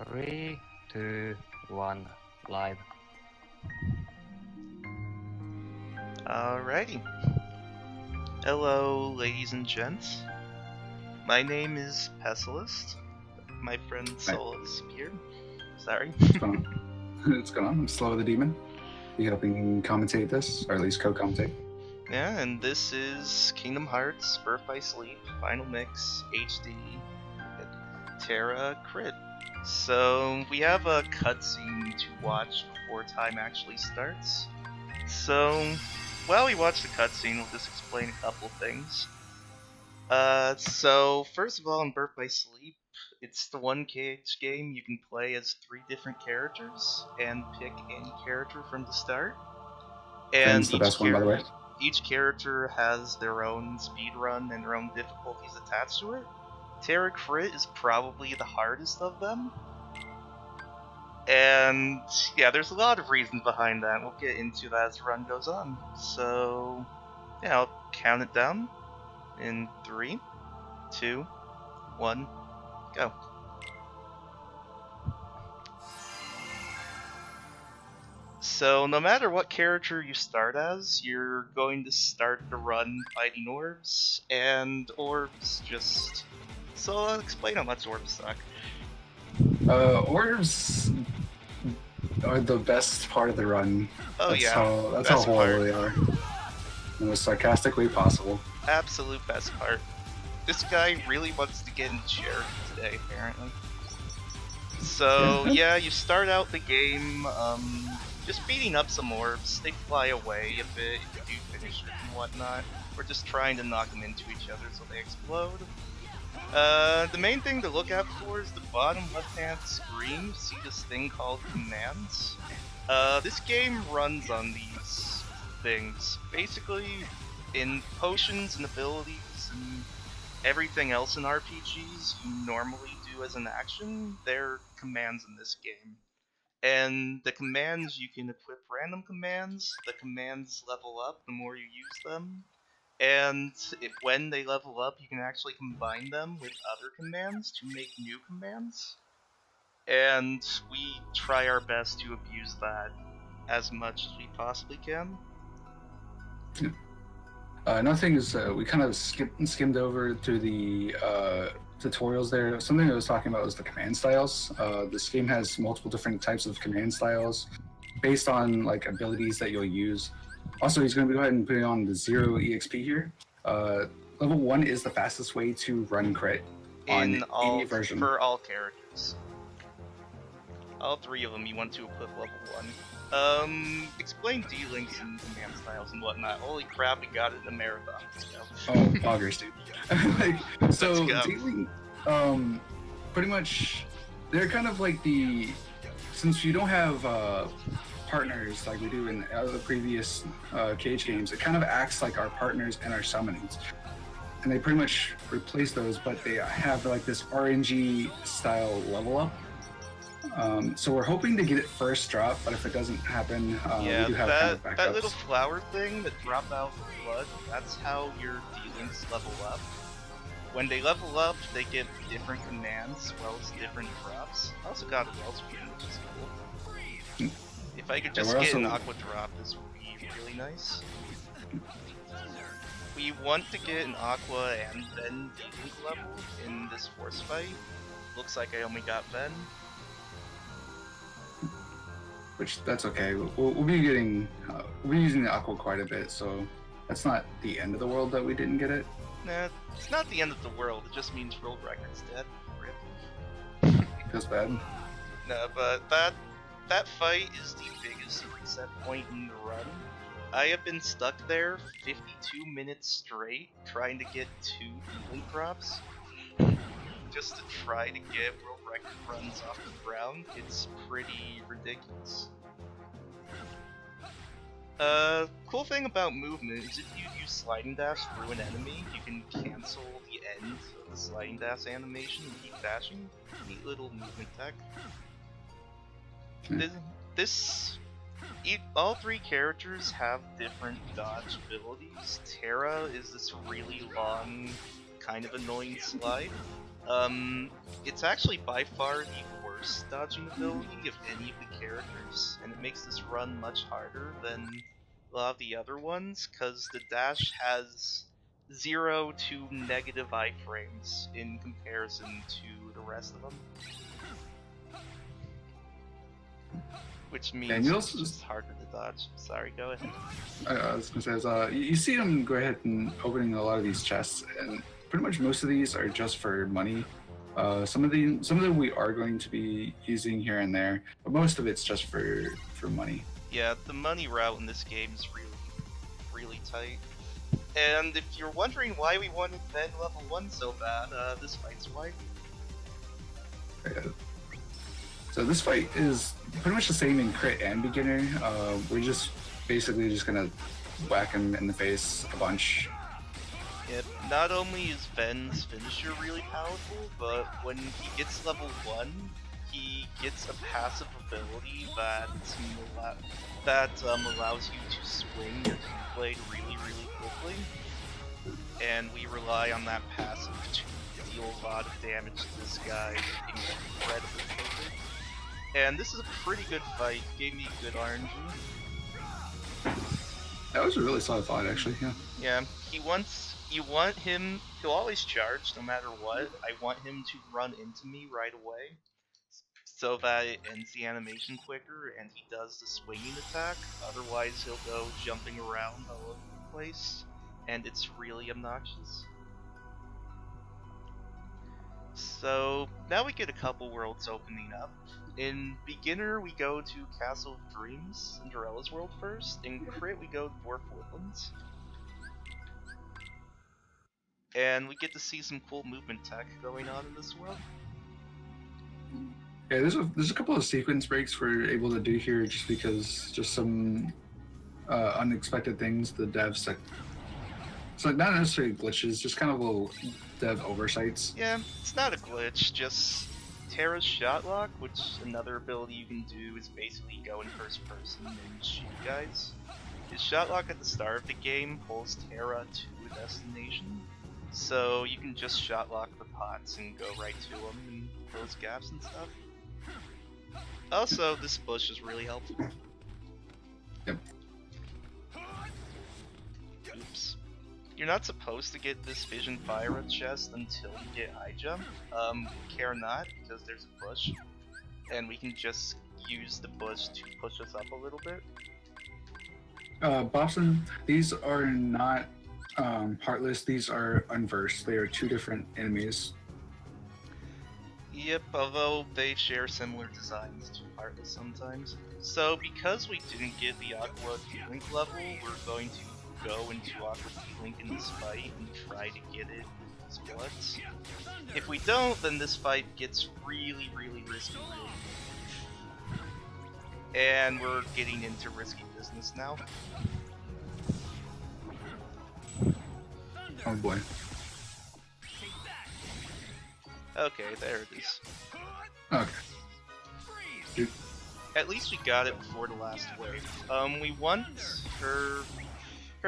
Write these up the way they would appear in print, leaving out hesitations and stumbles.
3, 2, 1, live. Alrighty. Hello, ladies and gents. My name is Pessilist. My friend Soul is here. Sorry. What's going on? What's going on? I'm Slow the Demon. You helping commentate this, or at least co-commentate? Yeah, and this is Kingdom Hearts Birth by Sleep Final Mix HD Terra Crit. So we have a cutscene to watch before time actually starts. So while we watch the cutscene, we'll just explain a couple things. So first of all, in Birth by Sleep, it's the one game you can play as 3 different characters and pick any character from the start. And Finn's the best one, by the way. Each character has their own speedrun and their own difficulties attached to it. Terra Crit is probably the hardest of them. And yeah, there's a lot of reasons behind that. We'll get into that as the run goes on. So yeah, I'll count it down in 3, 2, 1, go. So no matter what character you start as, you're going to start the run fighting orbs, and orbs just... So I'll explain how much orbs suck. Orbs are the best part of the run. Oh that's yeah, that's how horrible they are. In the most sarcastic way possible. Absolute best part. This guy really wants to get in the chair today, apparently. So yeah, you start out the game, just beating up some orbs. They fly away a bit if you do finish it and whatnot. We're just trying to knock them into each other so they explode. The main thing to look out for is the bottom left-hand screen. You see this thing called commands. This game runs on these things. Basically, in potions and abilities and everything else in RPGs you normally do as an action, they're commands in this game. And the commands, you can equip random commands. The commands level up the more you use them. And when they level up, you can actually combine them with other commands to make new commands. And we try our best to abuse that as much as we possibly can. Another thing is we kind of skimmed over through the tutorials there. Something I was talking about was the command styles. This game has multiple different types of command styles based on like abilities that you'll use. Also, he's going to go ahead and put on the 0 EXP here. Level 1 is the fastest way to run crit on any version. For all characters. All 3 of them you want to equip level 1. Explain D-links and command styles and whatnot. Holy crap, we got it in a marathon. Oh, poggers, dude. So D-link, pretty much, they're kind of like since you don't have partners like we do in other previous Cage games, it kind of acts like our partners and our summonings. And they pretty much replace those, but they have like this RNG style level up. So we're hoping to get it first drop, but if it doesn't happen, yeah, we do have that, kind of that little flower thing that drop out of blood, that's how your D-links level up. When they level up, they get different commands as well as different drops. I also got a well screen, which is cool. If I could just get an aqua drop, this would be really nice. We want to get an aqua and Ven D-link level in this force fight. Looks like I only got Ven. Which, that's okay. We'll be getting, we'll be using the aqua quite a bit, so that's not the end of the world that we didn't get it. Nah, it's not the end of the world, it just means world record's dead. RIP. Feels bad. No, but that fight is the biggest reset point in the run. I have been stuck there 52 minutes straight trying to get 2 D-link drops. Just to try to get world record runs off the ground. It's pretty ridiculous. Cool thing about movement is if you use sliding dash through an enemy, you can cancel the end of the sliding dash animation and keep dashing. Neat little movement tech. All 3 characters have different dodge abilities. Terra is this really long, kind of annoying slide. It's actually by far the worst worst dodging ability of any of the characters, and it makes this run much harder than a lot of the other ones, because the dash has 0 to negative iframes in comparison to the rest of them. Which means it's just harder to dodge. Sorry, go ahead. I was gonna say, you see them go ahead and opening a lot of these chests, and pretty much most of these are just for money. Some of them we are going to be using here and there, but most of it's just for money. Yeah, the money route in this game is really tight. And if you're wondering why we wanted Ven level 1 so bad, this fight's why. So this fight is pretty much the same in crit and beginner. We're just basically just gonna whack him in the face a bunch. Yep, not only is Ven's finisher really powerful, but when he gets level 1, he gets a passive ability that allows you to swing your blade really quickly. And we rely on that passive to deal a lot of damage to this guy incredibly quickly. And this is a pretty good fight, gave me good RNG. That was a really solid fight, actually, yeah. Yeah, he'll always charge no matter what. I want him to run into me right away, so that it ends the animation quicker and he does the swinging attack. Otherwise he'll go jumping around all over the place, and it's really obnoxious. So now we get a couple worlds opening up. In beginner we go to Castle of Dreams, Cinderella's world first. In crit we go to Dwarf Woodlands. And we get to see some cool movement tech going on in this world. Yeah, there's a couple of sequence breaks we're able to do here just because some unexpected things the devs like. So not necessarily glitches, just kind of little dev oversights. Yeah, it's not a glitch, just Terra's shot lock, which another ability you can do is basically go in first person and shoot guys. His shot lock at the start of the game pulls Terra to a destination, so you can just shot lock the pots and go right to them and close gaps and stuff. Also, this bush is really helpful. Yep. Oops. You're not supposed to get this Vision Fire chest until you get high jump. Care not, because there's a bush, and we can just use the bush to push us up a little bit. Bobson, these are not Heartless, these are Unversed. They are two different enemies. Yep, although they share similar designs to Heartless sometimes. So because we didn't get the Aqua Link level, we're going to go into Aqua Link in this fight and try to get it with these bloods. If we don't, then this fight gets really risky. And we're getting into risky business now. Oh boy. Okay, there it is. Okay. Dude. At least we got it before the last wave. We want her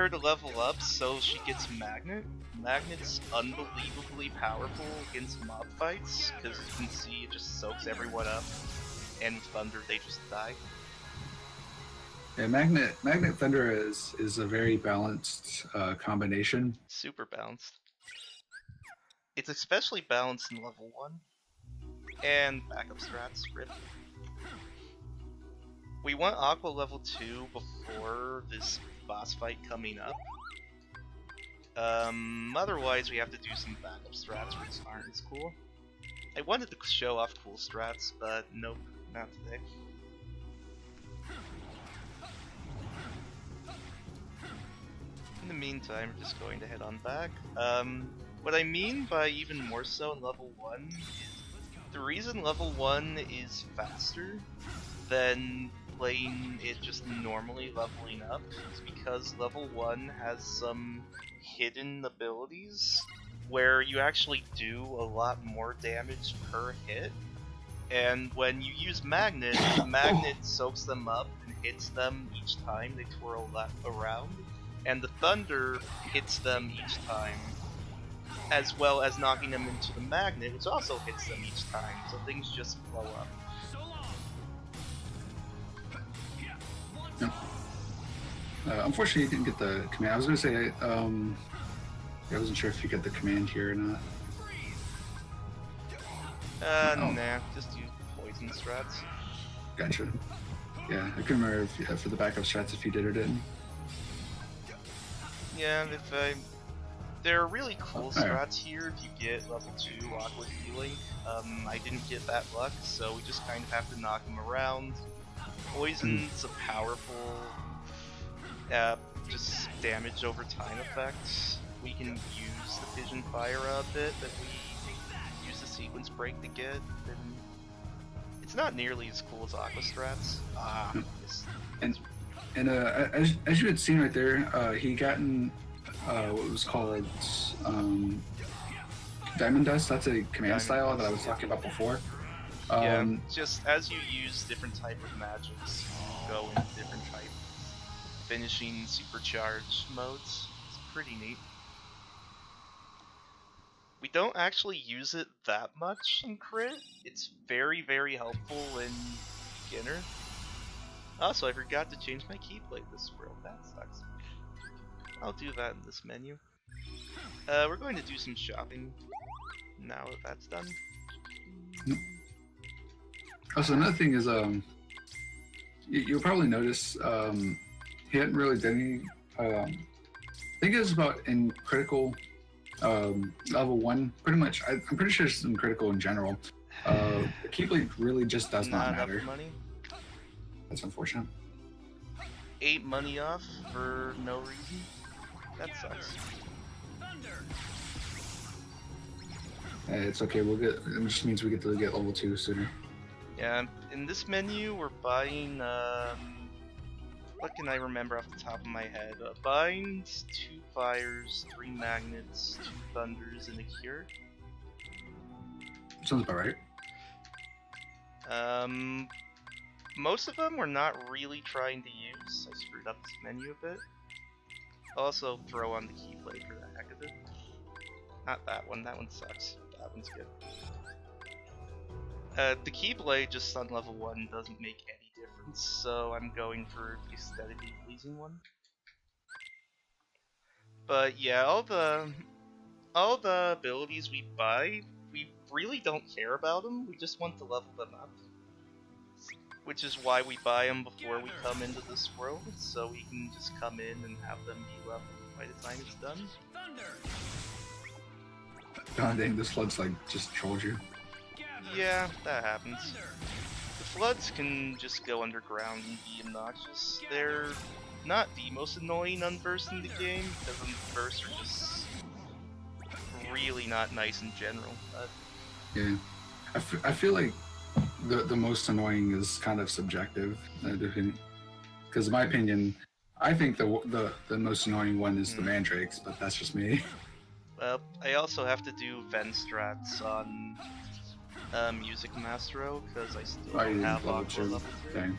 to level up so she gets Magnet. Magnet's unbelievably powerful against mob fights, because you can see it just soaks everyone up, and with Thunder they just die. Yeah, Magnet Thunder is a very balanced combination. Super balanced. It's especially balanced in level 1. And backup strats, rip. We want Aqua level 2 before this boss fight coming up. Otherwise we have to do some backup strats which aren't as cool. I wanted to show off cool strats, but nope, not today. In the meantime, we're just going to head on back. What I mean by even more so in level 1 is the reason level 1 is faster than playing it just normally leveling up is because level 1 has some hidden abilities where you actually do a lot more damage per hit. And when you use Magnet, Magnet soaks them up and hits them each time they twirl around. And the Thunder hits them each time, as well as knocking them into the Magnet, which also hits them each time, so things just blow up. Unfortunately, you didn't get the command. I was gonna say, I wasn't sure if you get the command here or not. Nah, just use poison strats. Gotcha. Yeah, I couldn't remember if, for the backup strats if you did or didn't. Yeah, there are really cool Oh, yeah. strats here if you get level 2 awkward healing. I didn't get that luck, so we just kind of have to knock him around. Poison's a powerful, just damage over time effect. We can use the Fission Fire a bit that we use the Sequence Break to get. And it's not nearly as cool as Aqua strats. And as you had seen right there, he gotten what was called Diamond Dust. That's a command Diamond style Dust. that I was talking about before. Yeah, just as you use different type of magics, you go into different type of finishing supercharge modes. It's pretty neat. We don't actually use it that much in crit. It's very, very helpful in beginner. Also, I forgot to change my keyblade this world. That sucks. I'll do that in this menu. We're going to do some shopping now that that's done. Also, another thing is, you'll probably notice he hadn't really done any. I think it was about in critical level 1. Pretty much, I'm pretty sure it's in critical in general. The Keyblade really just does not matter. Enough money. That's unfortunate. 8 money off for no reason. That sucks. It's okay. We'll get. It just means we get to get level 2 sooner. Yeah, in this menu we're buying, what can I remember off the top of my head? Buying 2 fires, 3 magnets, 2 thunders, and a cure. Sounds about right. Most of them we're not really trying to use. I screwed up this menu a bit. I'll also throw on the Keyblade for the heck of it. Not that one sucks. That one's good. The Keyblade just on level 1 doesn't make any difference, so I'm going for the aesthetically pleasing one. But yeah, all the abilities we buy, we really don't care about them, we just want to level them up. Which is why we buy them before we come into this world, so we can just come in and have them be leveled by the time it's done. God dang, this flood's like just trolled you. Yeah, that happens. The floods can just go underground and be obnoxious. They're not the most annoying unbursts in the game, because unbursts are just really not nice in general. Yeah, I feel like the most annoying is kind of subjective, because in my opinion, I think the most annoying one is the mandrakes, but that's just me. Well, I also have to do Ven strats on Music Mastro, because I still don't have Aqua level 3. Dang.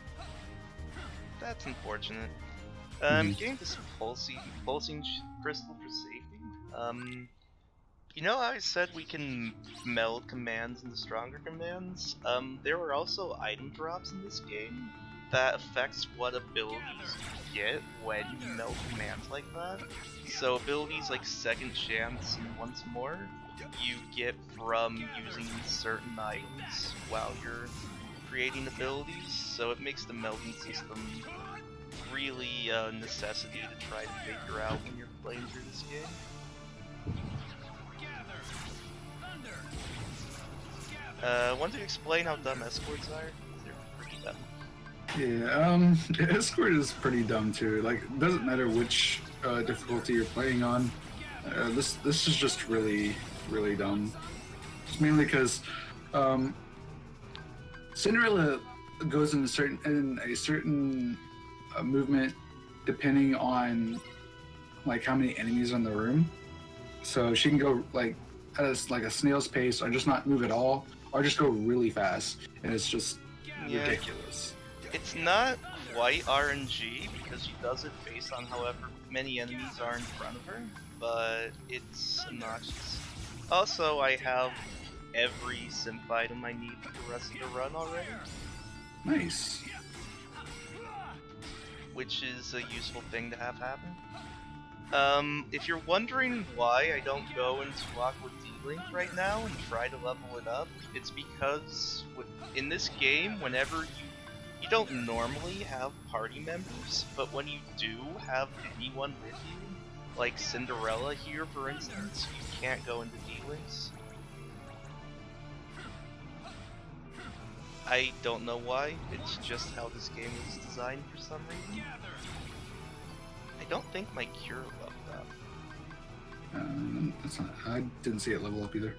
That's unfortunate. Getting this pulsing crystal for safety. You know how I said we can meld commands into stronger commands? There were also item drops in this game that affects what abilities you get when you meld commands like that. So abilities like Second Chance and Once More, you get from using certain items while you're creating abilities, so it makes the melding system really a necessity to try to figure out when you're playing through this game. Want to explain how dumb escorts are? They're pretty dumb. Yeah, escort is pretty dumb too. Like, it doesn't matter which difficulty you're playing on. This is just really dumb. Just mainly because Cinderella goes in a certain movement depending on like how many enemies are in the room. So she can go like at a snail's pace, or just not move at all, or just go really fast, and it's just ridiculous. It's not quite RNG because she does it based on however many enemies are in front of her, but it's obnoxious. Also, I have every synth item I need for the rest of the run already. Nice. which is a useful thing to have happen. If you're wondering why I don't go into Aqua D-Link right now and try to level it up, it's because in this game, whenever you don't normally have party members, but when you do have anyone with you, like Cinderella here for instance, you can't go into D-Links. I don't know why, it's just how this game is designed for some reason. I don't think my cure leveled up. That's not. I didn't see it level up either.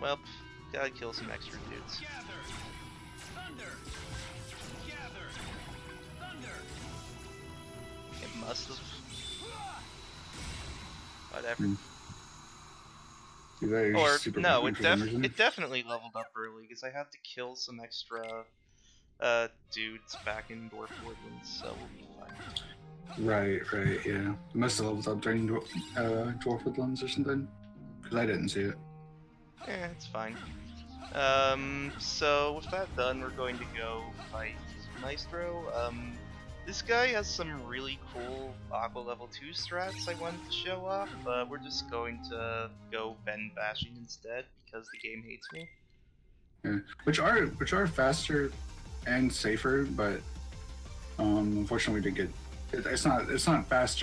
Well, gotta kill some extra dudes. It must have. Whatever. Or no, it definitely leveled up early because I had to kill some extra dudes back in Dwarf Woodlands, so we'll be fine. Right, yeah. It must have leveled up during Dwarf Woodlands or something. Because I didn't see it. It's fine. So with that done, we're going to go fight Maestro. This guy has some really cool Aqua level 2 strats I wanted to show off, but we're just going to go Ben bashing instead because the game hates me. Yeah. Which are faster and safer, but unfortunately we did get it's not fast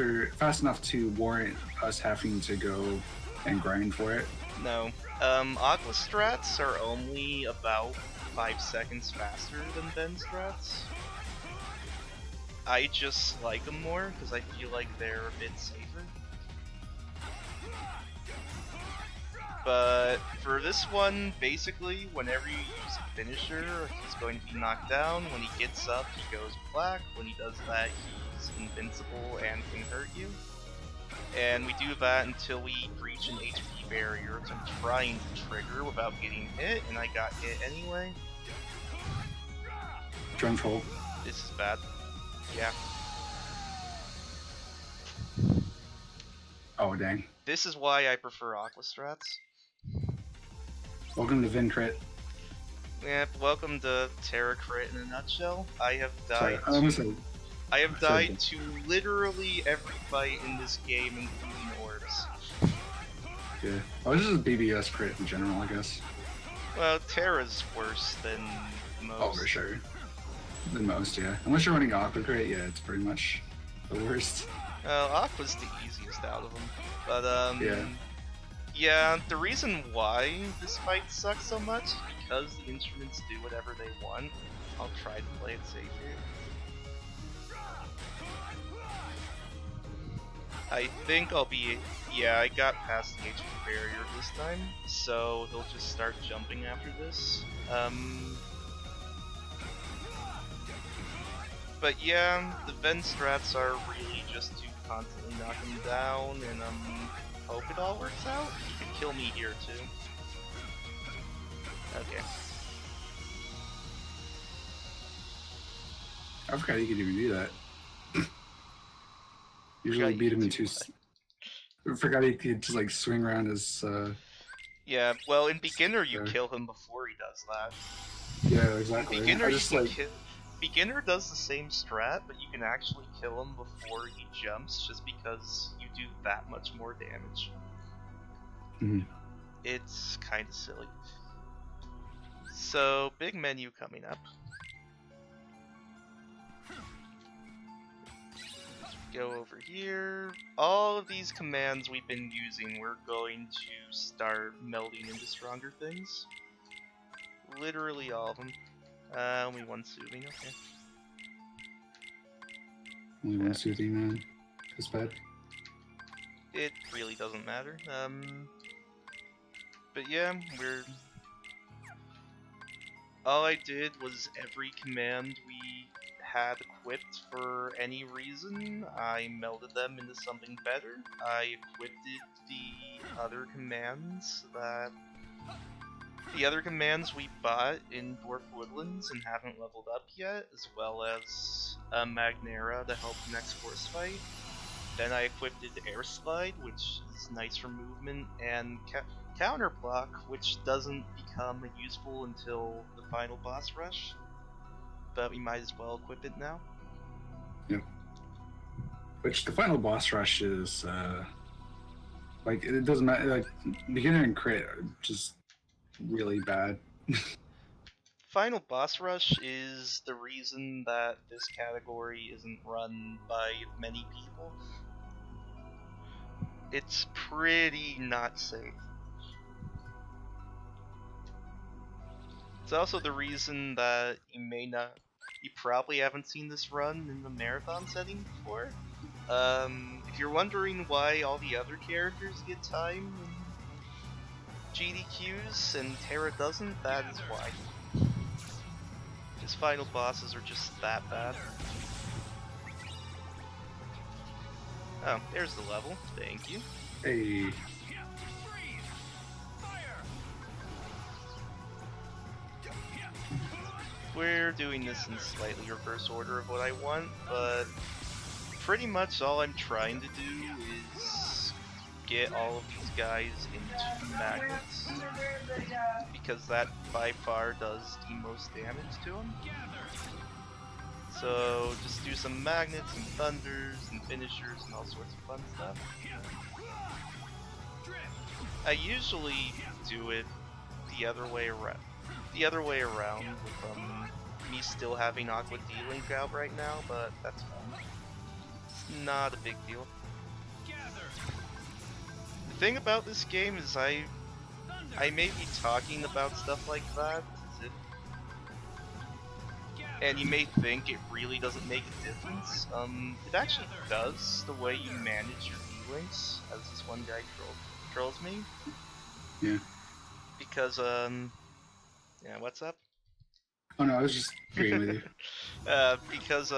enough to warrant us having to go and grind for it. No. Aqua strats are only about 5 seconds faster than Ben strats. I just like them more because I feel like they're a bit safer. But for this one, basically, whenever you use a finisher, he's going to be knocked down. When he gets up, he goes black. When he does that, he's invincible and can hurt you. And we do that until we reach an HP barrier, which I'm trying to trigger without getting hit, and I got hit anyway. Control. This is bad. Yeah. Oh, dang. This is why I prefer Aqua strats. Welcome to Vin Crit. Yep, welcome to Terra Crit in a nutshell. I have died to literally every fight in this game, including orbs. Yeah. Oh, this is a BBS crit in general, I guess. Well, Terra's worse than most. Oh, for sure. Than most, yeah. Unless you're running Aqua Crit, yeah, it's pretty much the worst. Aqua's the easiest out of them. But, yeah. Yeah, the reason why this fight sucks so much is because the instruments do whatever they want. I'll try to play it safe here. I think I'll be... Yeah, I got past the HP barrier this time, so he'll just start jumping after this. But yeah, the Ven strats are really just to constantly knock him down, and hope it all works out. You can kill me here too. Okay. I forgot you could even do that. Usually beat him in two. I forgot he could just like swing around his. Yeah, well, in beginner you kill him before he does that. Yeah, exactly. In beginner, beginner does the same strat, but you can actually kill him before he jumps, just because you do that much more damage. Mm-hmm. It's kind of silly. So, big menu coming up. Go over here. All of these commands we've been using, we're going to start melding into stronger things. Literally all of them. Only one soothing, okay. Only one soothing, man. That's bad. It really doesn't matter. But yeah, all I did was every command we had equipped for any reason, I melded them into something better. I equipped the other commands we bought in Dwarf Woodlands and haven't leveled up yet, as well as Magnera to help the next force fight. Then I equipped Air Slide, which is nice for movement, and Counter Block, which doesn't become useful until the final boss rush. But we might as well equip it now. Yep. Which the final boss rush is like it doesn't matter. Like beginner and crit are just really bad. Final boss rush is the reason that this category isn't run by many people. It's pretty not safe. It's also the reason that you probably haven't seen this run in the marathon setting before. If you're wondering why all the other characters get time in GDQs and Terra doesn't, that is why. His final bosses are just that bad. Oh, there's the level. Thank you. Hey. We're doing this in slightly reverse order of what I want, but pretty much all I'm trying to do is get all of these guys into magnets, because that by far does the most damage to them. So just do some magnets and thunders and finishers and all sorts of fun stuff. I usually do it the other way around. With me still having Aqua D-Link out right now, but that's fine. It's not a big deal. The thing about this game is I may be talking about stuff like that, and you may think it really doesn't make a difference. It actually does, the way you manage your D-Links, as this one guy trolls me. Yeah. Because, yeah, what's up? Oh no, I was just agreeing with you. Because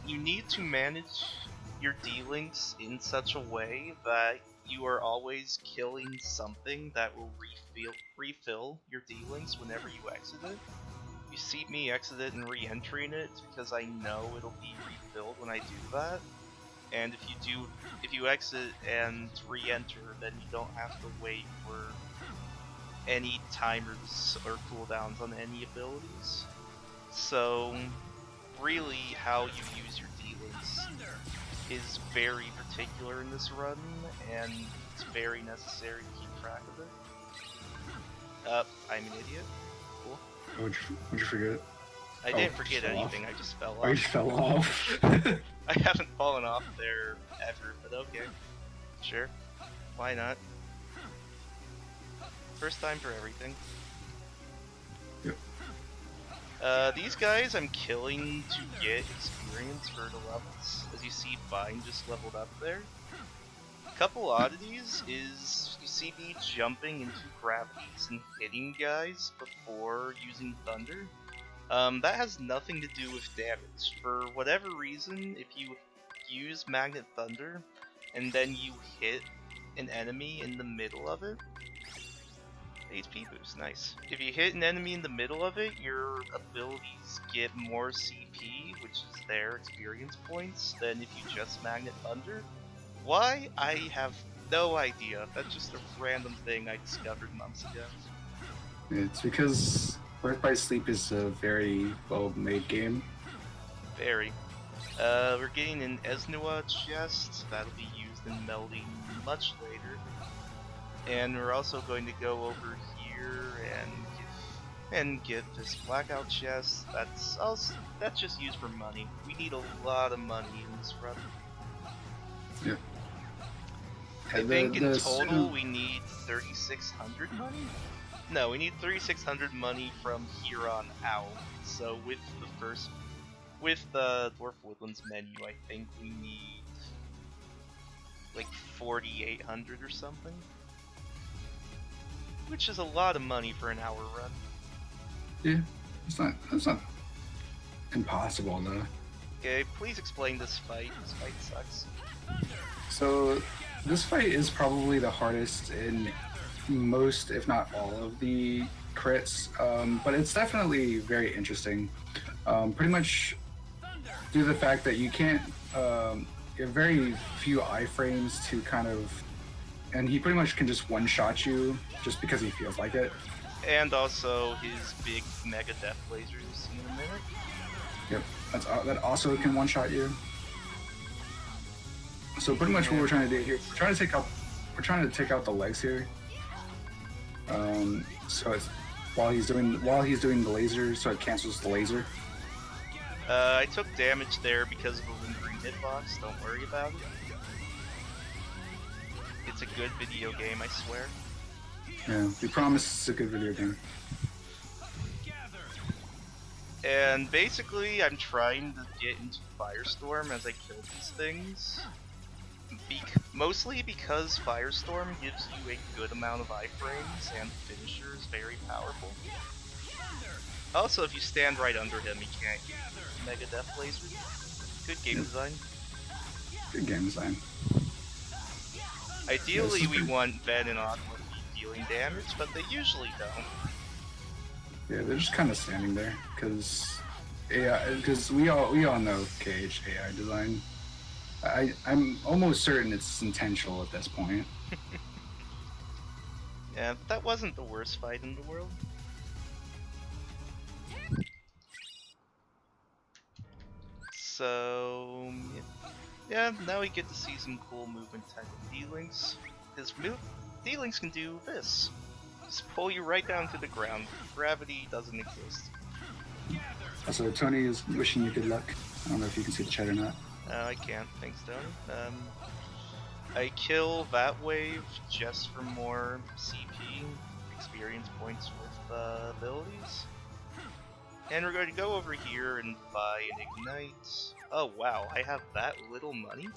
you need to manage your D-Links in such a way that you are always killing something that will refill your D-Links whenever you exit it. You see me exit it and re-entering it, it's because I know it'll be refilled when I do that. And if you exit and re-enter, then you don't have to wait for any timers or cooldowns on any abilities. So really how you use your D-Links is very particular in this run, and it's very necessary to keep track of it. I'm an idiot. Cool. What'd you forget? I didn't forget anything, I just fell off. Oh, you fell off? I haven't fallen off there ever, but okay. Sure. Why not? First time for everything. Yep. These guys I'm killing to get experience for the levels. As you see, Vine just leveled up there. Couple oddities is you see me jumping into gravities and hitting guys before using Thunder. That has nothing to do with damage. For whatever reason, if you use Magnet Thunder and then you hit an enemy in the middle of it, HP boost, nice. If you hit an enemy in the middle of it, your abilities get more CP, which is their experience points, than if you just Magnet Thunder. Why? I have no idea. That's just a random thing I discovered months ago. It's because Birth by Sleep is a very well-made game. Very. We're getting an Esnua chest that'll be used in melding much later. And we're also going to go over here and get this blackout chest. That's just used for money. We need a lot of money in this run. Yeah. I think in total we need 3,600 money? No, we need 3,600 money from here on out. So with the Dwarf Woodlands menu, I think we need like 4,800 or something. Which is a lot of money for an hour run. Yeah, it's not impossible though. Okay, please explain this fight. This fight sucks. So this fight is probably the hardest in most, if not all, of the crits, but it's definitely very interesting. Pretty much due to the fact that you can't, you have very few iframes to kind of, and he pretty much can just one-shot you just because he feels like it. And also his big mega death lasers you'll see in a minute. Yep, that also can one-shot you. So pretty much what we're trying to do here, we're trying to take out the legs here. So it's while he's doing the laser, so it cancels the laser. I took damage there because of a lingering hitbox. Don't worry about it. It's a good video game, I swear. Yeah, we promise it's a good video game. And basically, I'm trying to get into Firestorm as I kill these things. Mostly because Firestorm gives you a good amount of iframes, and the finisher is very powerful. Also, if you stand right under him, he can't use Mega Death Laser. Good game design. Good game design. Ideally, we want Ben and Aqua to be dealing damage, but they usually don't. Yeah, they're just kind of standing there because AI. Because we all know KH AI design. I'm almost certain it's intentional at this point. Yeah, but that wasn't the worst fight in the world. So yeah, now we get to see some cool movement type of D-Links. Because D-Links can do this. Just pull you right down to the ground. Gravity doesn't exist. So Tony is wishing you good luck. I don't know if you can see the chat or not. I can't, thanks Tony. I kill that wave just for more CP, experience points with abilities. And we're going to go over here and buy an Ignite. Oh wow, I have that little money?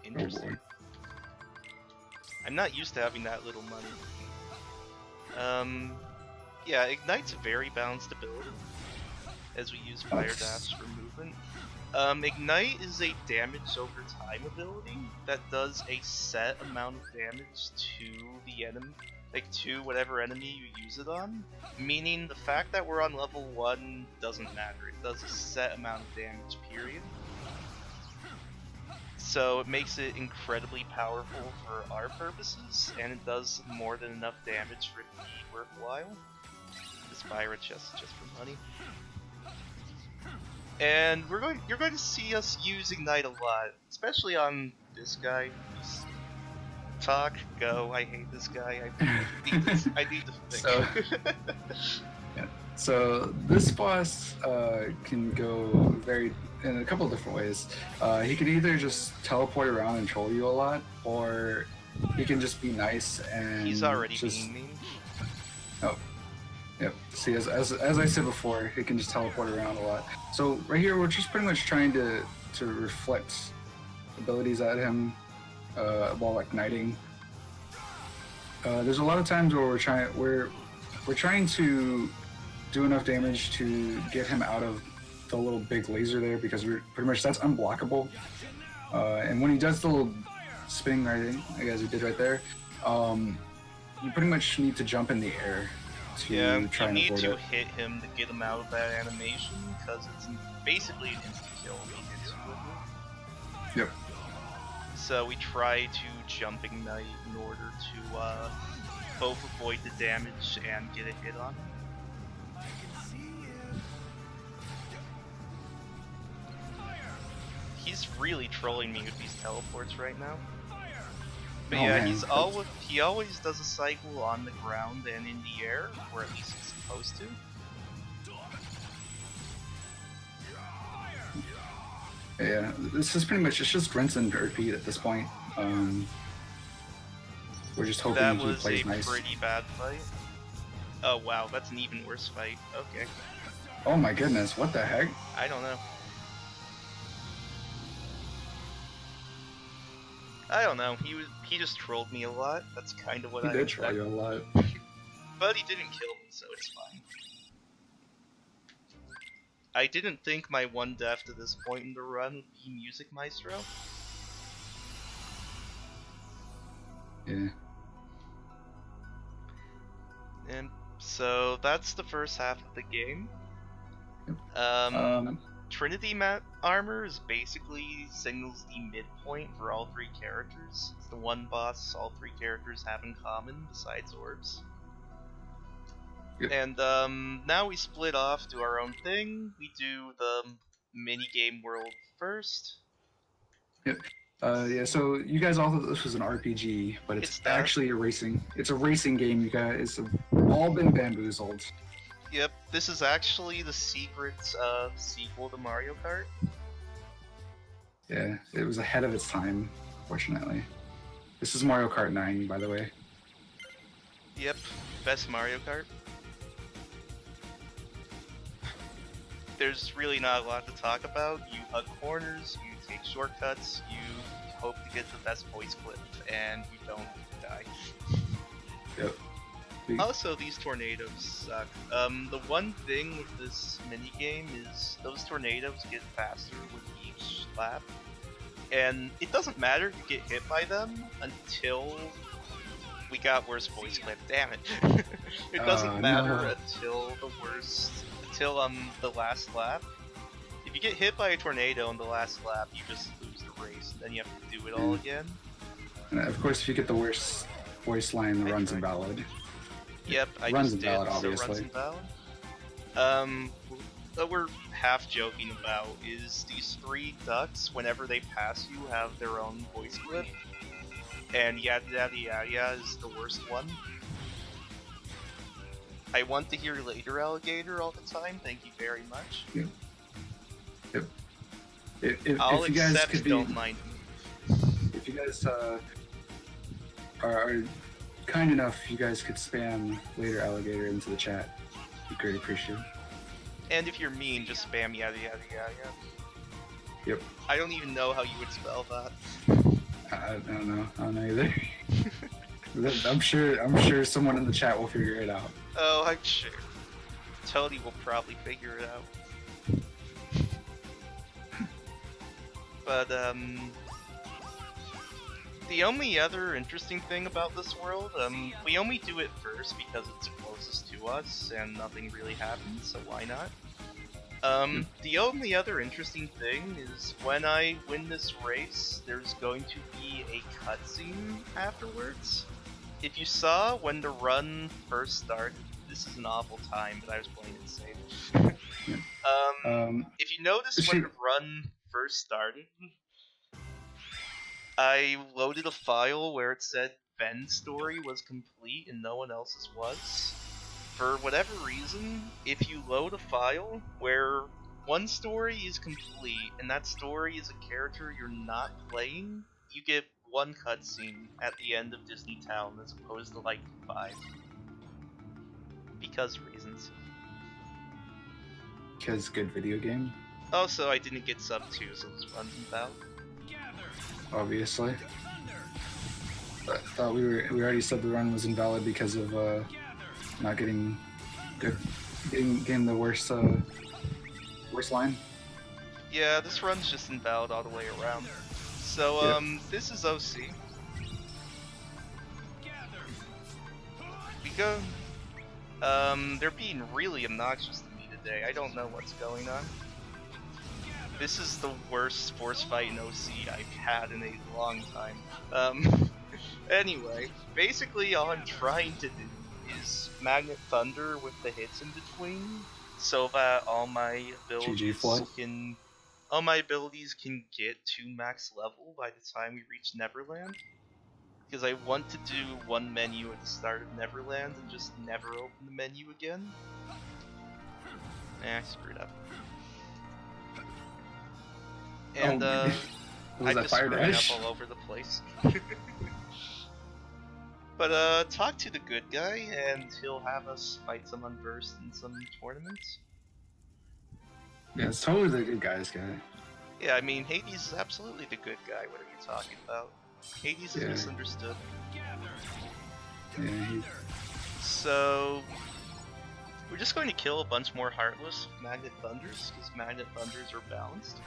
Interesting. I'm not used to having that little money. Yeah, Ignite's a very balanced ability, as we use Fire Dash for movement. Ignite is a damage over time ability that does a set amount of damage to the enemy, like to whatever enemy you use it on. Meaning the fact that we're on level 1 doesn't matter, it does a set amount of damage, period. So it makes it incredibly powerful for our purposes, and it does more than enough damage for it to be worthwhile. This fire chest is just for money. And you're going to see us use Ignite a lot, especially on this guy. He's talk, go, I hate this guy, I need to think. So this boss can go in a couple of different ways. He can either just teleport around and troll you a lot, or he can just be nice and he's already being mean. Oh. Yep. See, as I said before, he can just teleport around a lot. So right here, we're just pretty much trying to reflect abilities at him while igniting. There's a lot of times where we're trying to do enough damage to get him out of the little big laser there, because we're pretty much that's unblockable. And when he does the little spinning right, as he did right there, you pretty much need to jump in the air. Yeah, you need to hit him to get him out of that animation, because it's basically an instant kill if he hits you with it. Yep. So we try to jump Ignite in order to both avoid the damage and get a hit on him. He's really trolling me with these teleports right now. But yeah, man, he always does a cycle on the ground and in the air, or at least he's supposed to. Yeah, this is pretty much, it's just rinse and repeat at this point. We're just hoping he plays nice. That was a pretty bad fight. Oh wow, that's an even worse fight. Okay. Oh my goodness, what the heck? I don't know. I don't know. He just trolled me a lot. That's kind of what I did troll you a lot. But he didn't kill me, so it's fine. I didn't think my one death to this point in the run would be Music Maestro. Yeah. And so that's the first half of the game. Trinity armor is basically signals the midpoint for all three characters. It's the one boss all three characters have in common besides orbs. Yep. And now we split off, do our own thing. We do the minigame world first. Yep. Yeah, so you guys all thought this was an RPG, but it's actually a racing. It's a racing game. You guys have all been bamboozled. Yep, this is actually the secret sequel to Mario Kart. Yeah, it was ahead of its time, fortunately. This is Mario Kart 9, by the way. Yep, best Mario Kart. There's really not a lot to talk about. You hug corners, you take shortcuts, you hope to get the best voice clip, and you don't die. Yep. Also, these tornadoes suck. The one thing with this minigame is those tornadoes get faster with each lap. And it doesn't matter if you get hit by them until we got worse voice clip. Damn it. It doesn't matter until the last lap. If you get hit by a tornado in the last lap, you just lose the race, and then you have to do it all again. And of course, if you get the worst voice line, the run's invalid. Yep, I runs just invalid, did, obviously. so runs invalid. What we're half joking about is these three ducks, whenever they pass you, have their own voice clip. And yada yada yada is the worst one. I want to hear later, alligator, all the time. Thank you very much. Yep. Yep. I'll if you guys accept, could be, don't mind me. If you guys are kind enough, you guys could spam later, alligator, into the chat. Be greatly appreciated. And if you're mean, just spam yada yada yada. Yep. I don't even know how you would spell that. I don't know. I don't know either. I'm sure someone in the chat will figure it out. Oh, I'm sure. Tony will probably figure it out. But, the only other interesting thing about this world, we only do it first because it's closest to us and nothing really happens, so why not? The only other interesting thing is when I win this race, there's going to be a cutscene afterwards. If you saw when the run first started, this is an awful time, but I was playing it safe. If you notice when the run first started, I loaded a file where it said Ben's story was complete and no one else's was. For whatever reason, if you load a file where one story is complete and that story is a character you're not playing, you get one cutscene at the end of Disney Town as opposed to like 5. Because reasons. Because good video game. Also, I didn't get sub 2, so this runs invalid. Obviously. I thought we already said the run was invalid because of not getting the worst line. Yeah, this run's just invalid all the way around. So this is OC. We go. They're being really obnoxious to me today. I don't know what's going on. This is the worst force fight in OC I've had in a long time. Anyway, basically all I'm trying to do is Magnet Thunder with the hits in between, so that all my abilities can get to max level by the time we reach Neverland. Because I want to do one menu at the start of Neverland and just never open the menu again. I screwed up. And I just screwed up all over the place. But talk to the good guy and he'll have us fight some Unversed in some tournaments. Yeah, it's totally the good guy's guy. Yeah, I mean, Hades is absolutely the good guy. What are you talking about? Hades is misunderstood. Yeah, So, we're just going to kill a bunch more Heartless Magnet Thunders, because Magnet Thunders are balanced.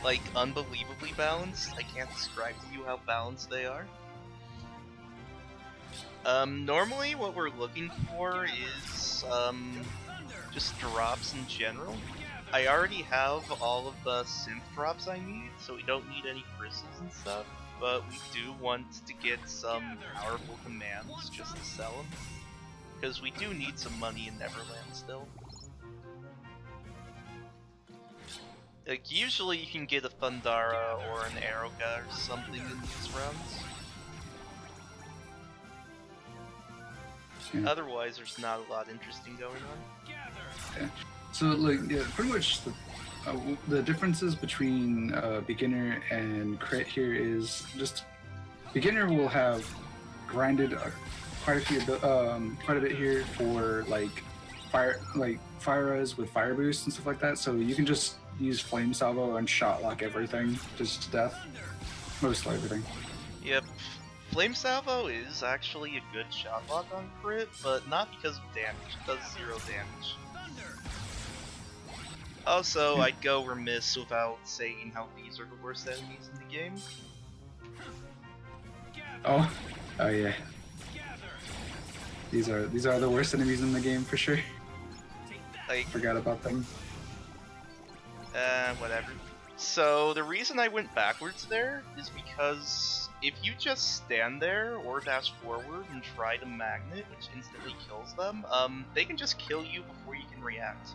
Like, unbelievably balanced. I can't describe to you how balanced they are. Normally what we're looking for is, just drops in general. I already have all of the synth drops I need, so we don't need any crystals and stuff, but we do want to get some powerful commands just to sell them, because we do need some money in Neverland still. Like, usually you can get a Thundara or an Aeroga or something in these rounds. Yeah. Otherwise, there's not a lot interesting going on. Yeah. So, like, yeah, pretty much the differences between beginner and crit here is just beginner will have grinded quite a bit here for like fire res with fire boost and stuff like that. So you can just use flame salvo and shot lock everything just to death, mostly everything. Yep. Flame Salvo is actually a good shot lock on crit, but not because of damage. It does 0 damage. Also, I'd go remiss without saying how these are the worst enemies in the game. Oh yeah. These are the worst enemies in the game for sure. Like, forgot about them. Whatever. So the reason I went backwards there is because if you just stand there or dash forward and try to magnet, which instantly kills them, they can just kill you before you can react.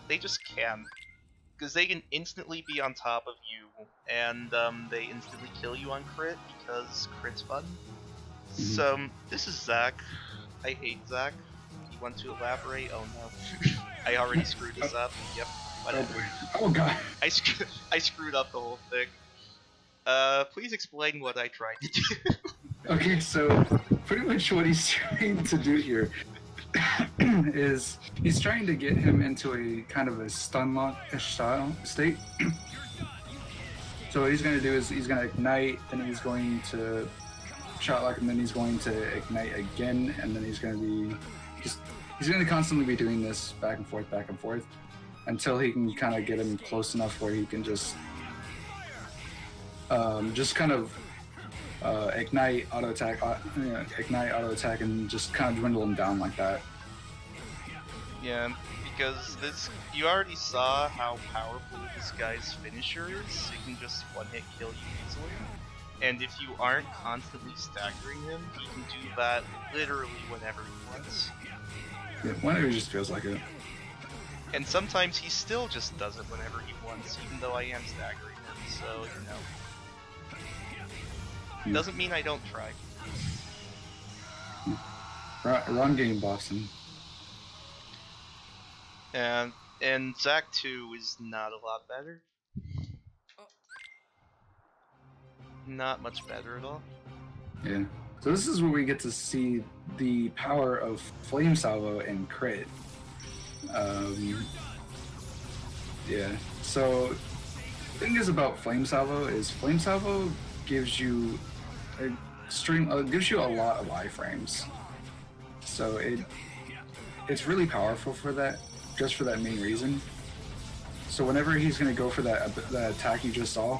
They just can. Because they can instantly be on top of you, and they instantly kill you on crit, because crit's fun. So, this is Zach. I hate Zach. You want to elaborate? Oh no. I already screwed this up. Yep. Whatever. Oh god. I screwed up the whole thing. Please explain what I tried to do. Okay, so pretty much what he's trying to do here is he's trying to get him into a kind of a stun lock-ish style state. So what he's going to do is he's going to ignite, then he's going to shot lock, and then he's going to ignite again, and then he's going to be he's going to constantly be doing this back and forth until he can kind of get him close enough where he can just kind of ignite, auto attack, and just kind of dwindle him down like that. Yeah, because you already saw how powerful this guy's finisher is. He can just one-hit kill you easily. And if you aren't constantly staggering him, he can do that literally whenever he wants. Yeah, whenever he just feels like it. And sometimes he still just does it whenever he wants, even though I am staggering him, so, you know. Yeah. Doesn't mean I don't try. Wrong game, Boston. And Zac 2 is not a lot better. Not much better at all. Yeah. So this is where we get to see the power of Flame Salvo and crit. Yeah. So the thing is about Flame Salvo is Flame Salvo gives you a lot of iframes. So it's really powerful for that, just for that main reason. So whenever he's gonna go for that attack you just saw,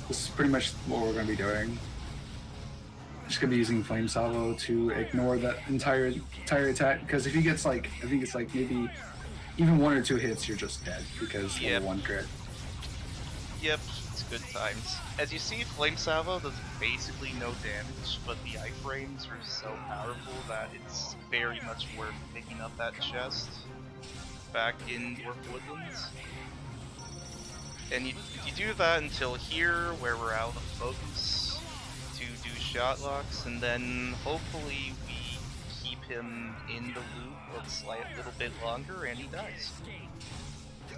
this is pretty much what we're gonna be doing. Just gonna be using Flame Salvo to ignore that entire attack, because if he gets like, I think it's like maybe even 1 or 2 hits, you're just dead because of one crit. Yep, it's good times. As you see, Flame Salvo does basically no damage, but the iframes are so powerful that it's very much worth picking up that chest back in Dwarf Woodlands. And you do that until here, where we're out of focus, to do shot locks, and then hopefully we keep him in the loop a little bit longer, and he dies.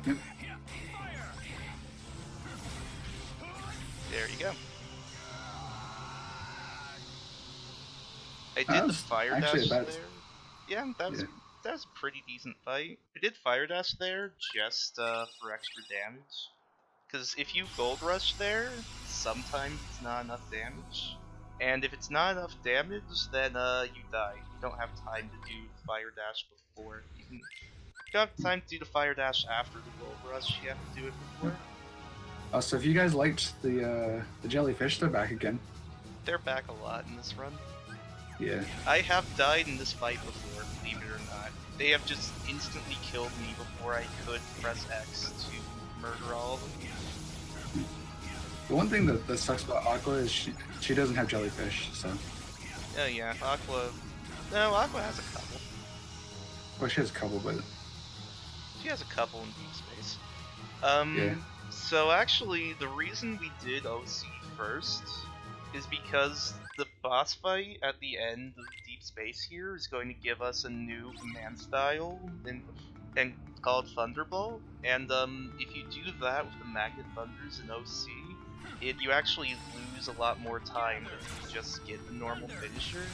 Yep. There you go. I did the fire dash there. Yeah, that was a pretty decent fight. I did fire dash there just for extra damage. Because if you gold rush there, sometimes it's not enough damage. And if it's not enough damage, then you die. You don't have time to do the fire dash before. You don't have time to do the fire dash after the gold rush, you have to do it before. So if you guys liked the jellyfish, they're back again. They're back a lot in this run. Yeah. I have died in this fight before, believe it or not. They have just instantly killed me before I could press X to murder all of them. The one thing that sucks about Aqua is she doesn't have jellyfish, so. Oh yeah, Aqua. No, Aqua has a couple. Well, she has a couple, but she has a couple in deep space. Yeah. So actually, the reason we did OC first is because the boss fight at the end of Deep Space here is going to give us a new command style and called Thunderbolt. And if you do that with the Magnet Thunders in OC, you actually lose a lot more time if you just get the normal finisher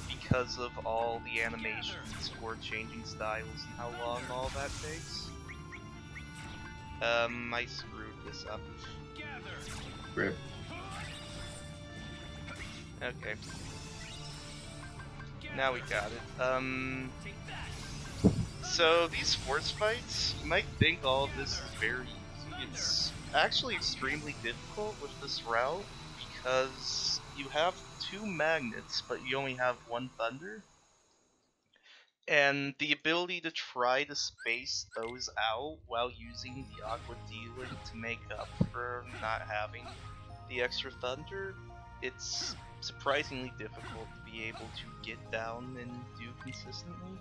because of all the animations for changing styles and how long all that takes. I screwed this up. Rip. Okay. Now we got it. So these force fights, you might think all of this is very easy. It's actually extremely difficult with this route because you have 2 magnets, but you only have 1 thunder. And the ability to try to space those out while using the Aqua D-Link to make up for not having the extra thunder, it's surprisingly difficult to be able to get down and do consistently.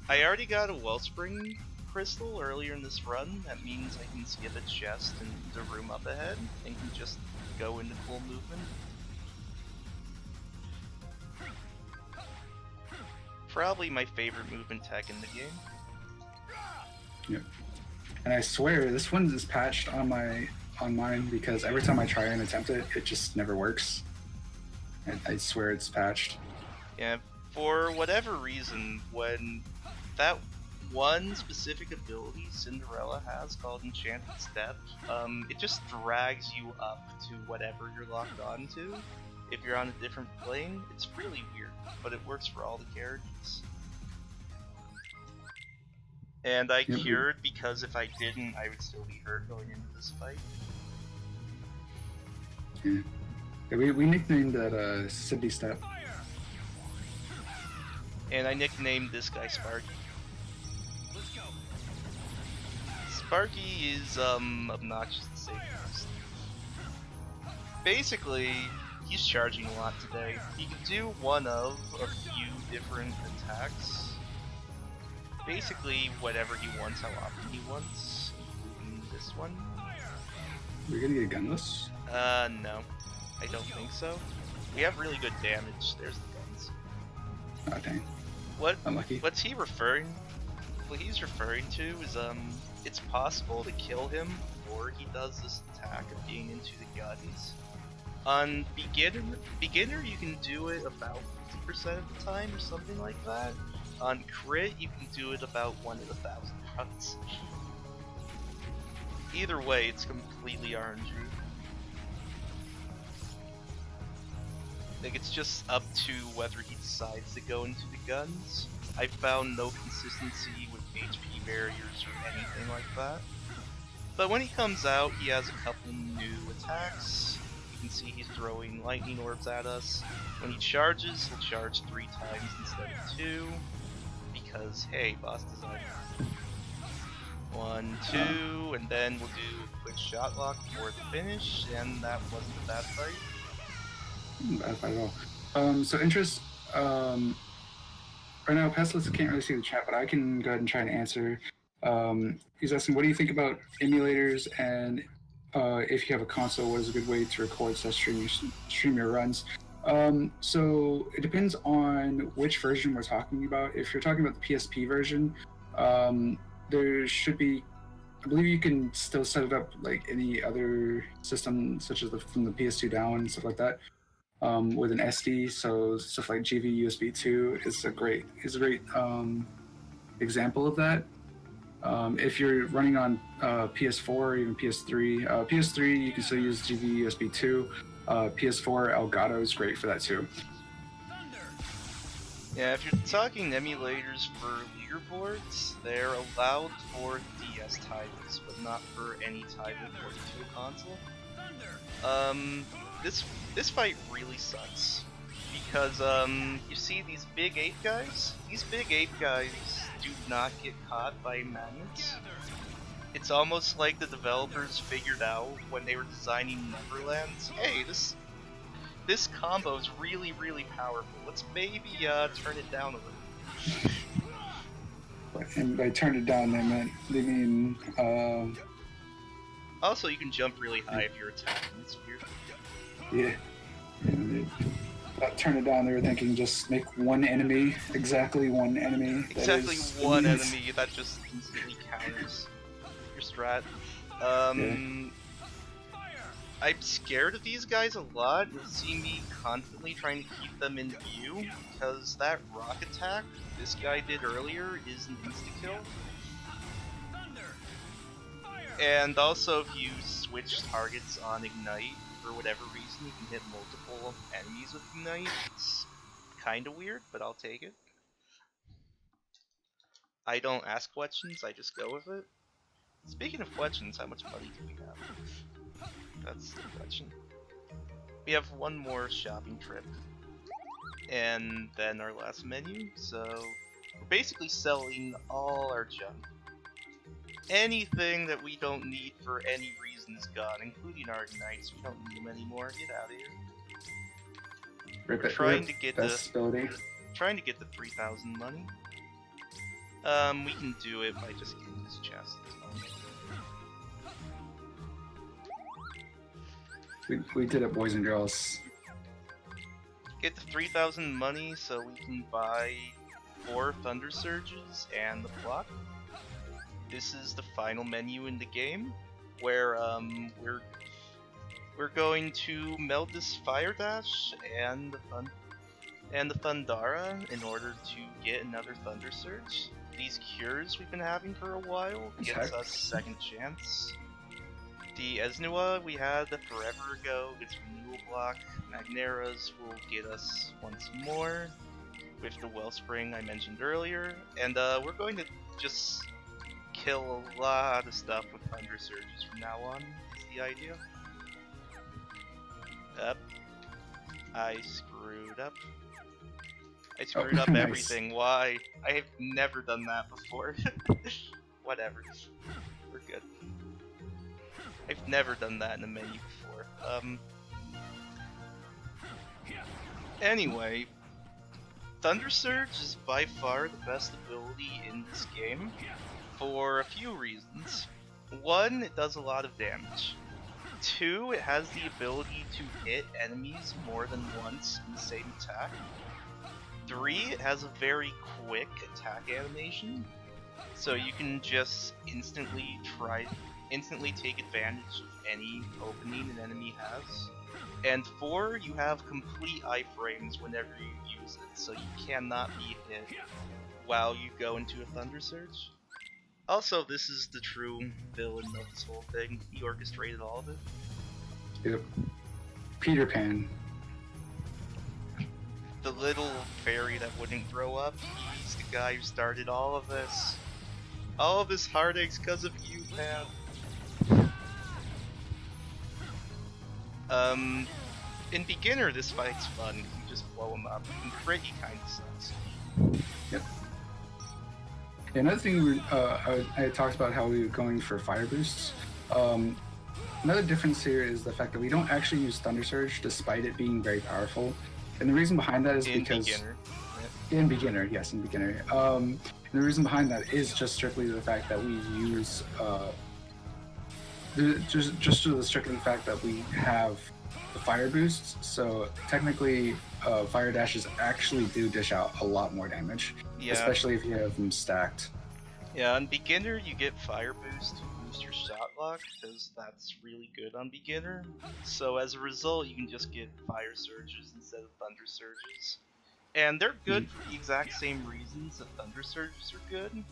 I already got a Wellspring Crystal earlier in this run. That means I can skip a chest in the room up ahead and can just go into full movement. Probably my favorite movement tech in the game. Yep. And I swear this one is patched on mine because every time I try and attempt it, it just never works. I swear it's patched. Yeah, for whatever reason, when that one specific ability Cinderella has called Enchanted Step, it just drags you up to whatever you're locked onto. If you're on a different plane, it's really weird, but it works for all the characters. And I cured because if I didn't, I would still be hurt going into this fight. Yeah. We nicknamed that Sydney Step. And I nicknamed this guy Sparky. Sparky is obnoxious to say the least. Basically, he's charging a lot today. He can do one of a few different attacks. Basically, whatever he wants, how often he wants, including this one. We're gonna get gunless? No. I don't think so. We have really good damage. There's the guns. Oh, dang. Unlucky. What's he referring? What he's referring to is, it's possible to kill him before he does this attack of being into the guns. On beginner, you can do it about 50% of the time or something like that. On crit, you can do it about 1 in 1,000 runs. Either way, it's completely RNG. Like, it's just up to whether he decides to go into the guns. I found no consistency with HP barriers or anything like that. But when he comes out, he has a couple new attacks. You can see he's throwing lightning orbs at us. When he charges, he'll charge 3 times instead of 2. Because, hey, boss design. 1, 2, and then we'll do a quick shot lock before the finish, and that wasn't a bad fight. Bad fight at all. So interest, right now Pessilist can't really see the chat, but I can go ahead and try and answer. He's asking, what do you think about emulators, and if you have a console, what is a good way to record / stream your runs? So it depends on which version we're talking about. If you're talking about the PSP version, there should be, I believe you can still set it up like any other system, such as from the PS2 down and stuff like that, with an SD. So stuff like GV USB 2 is a great example of that. If you're running on PS4 or even PS3, PS3 you can still use GV USB 2. PS4 Elgato is great for that too. Yeah, if you're talking emulators for leaderboards, they're allowed for DS titles, but not for any title ported to a console. This fight really sucks because you see these big ape guys. These big ape guys do not get caught by magnets. It's almost like the developers figured out when they were designing Neverlands, hey, this combo is really, really powerful. Let's maybe turn it down a little. And by turn it down, they mean Also, you can jump really high if you're attacking. It's weird. yeah. Turn it down. They were thinking just make one enemy, exactly one enemy. Exactly one enemy that just instantly counters your strat. I'm scared of these guys a lot. You'll see me constantly trying to keep them in view, because that rock attack this guy did earlier is an insta-kill. And also, if you switch targets on Ignite, for whatever reason, you can hit multiple enemies with Ignite. It's kinda weird, but I'll take it. I don't ask questions, I just go with it. Speaking of questions, how much money do we have? That's the question. We have one more shopping trip, and then our last menu, so we're basically selling all our junk. Anything that we don't need for any reason is gone, including our ignites. We don't need them anymore. Get out of here. We're trying to get the 3,000 money. We can do it by just getting this chest. We did it, boys and girls. Get the 3,000 money so we can buy 4 Thunder Surges and the block. This is the final menu in the game, where we're going to melt this Fire Dash and the Thundara in order to get another Thunder Surge. These cures we've been having for a while gets us second chance. The Esnua we had forever ago gets renewal block. Magneras will get us once more with the Wellspring I mentioned earlier, and we're going to just kill a lot of stuff with Thunder Surges from now on, is the idea. I screwed up. I screwed up nice. everything. Why? I have never done that before. Whatever. We're good. I've never done that in a menu before. Anyway, Thunder Surge is by far the best ability in this game for a few reasons. 1, it does a lot of damage. 2, it has the ability to hit enemies more than once in the same attack. 3, it has a very quick attack animation, so you can just instantly take advantage of any opening an enemy has. And 4, you have complete iframes whenever you use it, so you cannot be hit while you go into a Thunder Surge. Also, this is the true villain of this whole thing. He orchestrated all of it. Yep. Peter Pan. The little fairy that wouldn't grow up, he's the guy who started all of this. All of this heartache's because of you, Pan. In beginner, this fight's fun. You just blow him up. In crit, he kinda sucks. Yep. Yeah, another thing I talked about how we were going for fire boosts. Another difference here is the fact that we don't actually use Thunder Surge despite it being very powerful. And the reason behind that is because... In beginner, yes, in beginner. And the reason behind that is just strictly the fact that we use... just to the strictly fact that we have the fire boosts, so technically fire dashes actually do dish out a lot more damage, especially if you have them stacked. Yeah, on beginner you get fire boost to boost your shot lock, because that's really good on beginner. So as a result, you can just get fire surges instead of thunder surges. And they're good for the exact same reasons that thunder surges are good.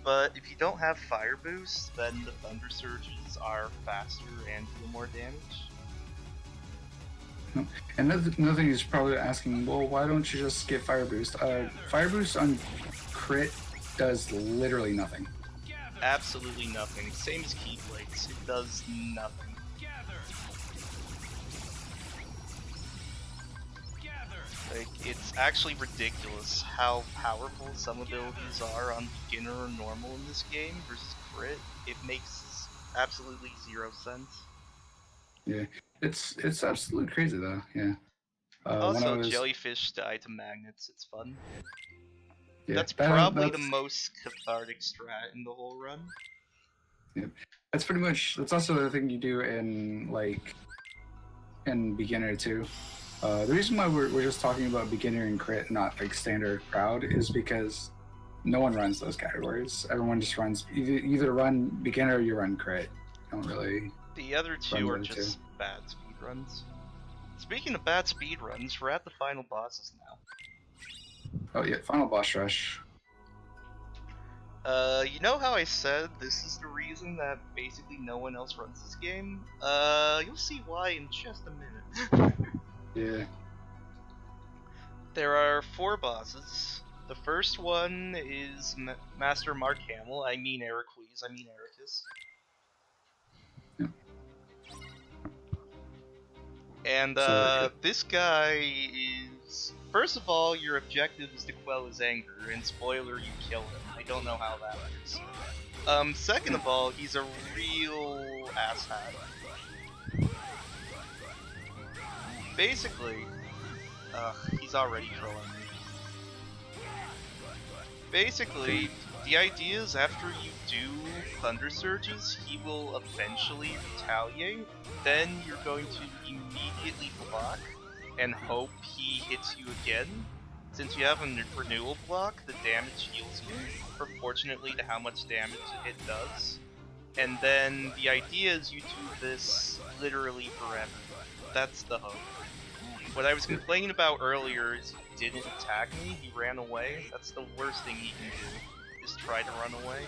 But if you don't have fire boost, then the thunder surges are faster and deal more damage. Another thing is probably asking, well, why don't you just get fire boost? Fire boost on crit does literally nothing. Absolutely nothing. Same as Keyblades. It does nothing. Like, it's actually ridiculous how powerful some abilities are on beginner or normal in this game versus crit. It makes absolutely zero sense. Yeah, it's absolutely crazy though. Yeah. Also, jellyfish die to magnets. It's fun. Yeah, that's probably that's, the most cathartic strat in the whole run. yeah. That's pretty much. That's also the thing you do in in beginner too. The reason why we're just talking about beginner and crit, not like standard crowd, is because no one runs those categories. Everyone just runs either run beginner or you run crit. Don't really. The other two are just bad speedruns. Speaking of bad speedruns, we're at the final bosses now. Oh yeah, final boss rush. You know how I said this is the reason that basically no one else runs this game? You'll see why in just a minute. Yeah. There are 4 bosses. The first one is Master Mark Hamill. I mean Ericles. I mean Ericus. Yeah. And this guy is... First of all, your objective is to quell his anger, and spoiler, you kill him. I don't know how that works. Second of all, he's a real asshat. Basically, he's already trolling me. Basically, the idea is after you do Thunder Surges, he will eventually retaliate. Then you're going to immediately block and hope he hits you again. Since you have a renewal block, the damage heals you proportionately to how much damage it does. And then the idea is you do this literally forever. That's the hope. What I was complaining about earlier is he didn't attack me, he ran away. That's the worst thing he can do, is try to run away.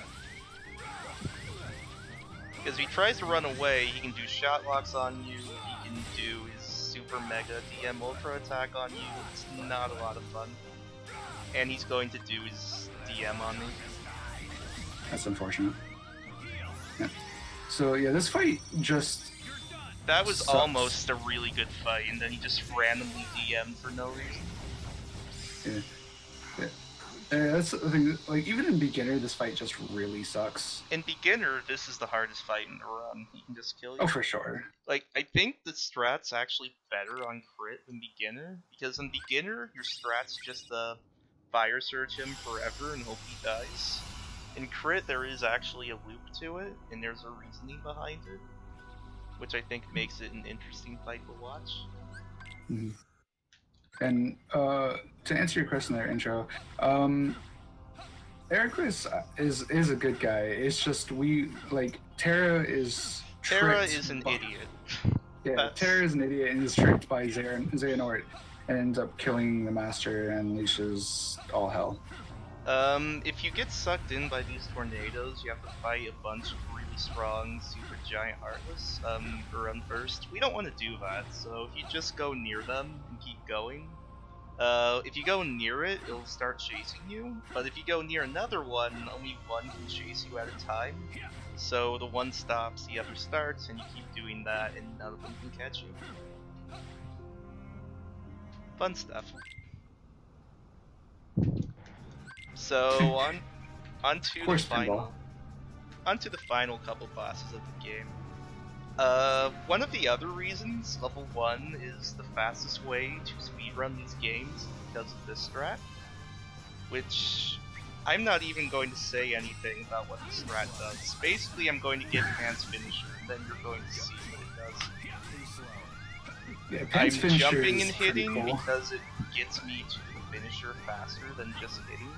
Because if he tries to run away, he can do shot locks on you, he can do his super mega DM ultra attack on you. It's not a lot of fun. And he's going to do his DM on me. That's unfortunate. Yeah. So yeah, this fight just... That was sucks. almost a really good fight, and then he just randomly DM'd for no reason. Yeah. That's the thing, like, even in beginner, this fight just really sucks. In beginner, this is the hardest fight in the run. He can just kill you. Oh, for sure. Like, I think the strat's actually better on crit than beginner, because in beginner, your strat's just fire surge him forever and hope he dies. In crit, there is actually a loop to it, and there's a reasoning behind it, which I think makes it an interesting fight to watch. Mm-hmm. And to answer your question there, intro, Ericus is a good guy. It's just Terra is tricked. Terra is an idiot. Yeah, Terra is an idiot and is tricked by Xehanort and ends up killing the Master and unleashes all hell. If you get sucked in by these tornadoes, you have to fight a bunch of really strong, super giant Heartless, or Unburst. We don't want to do that, so if you just go near them and keep going, if you go near it, it'll start chasing you, but if you go near another one, only one can chase you at a time. So the one stops, the other starts, and you keep doing that, and none of them can catch you. Fun stuff. So onto the final couple bosses of the game. One of the other reasons level 1 is the fastest way to speedrun these games because of this strat, which I'm not even going to say anything about what the strat does. Basically, I'm going to get Pan's finisher, and then you're going to see what it does. Yeah, Pan's I'm finisher jumping is and hitting cool. because it gets me to the finisher faster than just hitting.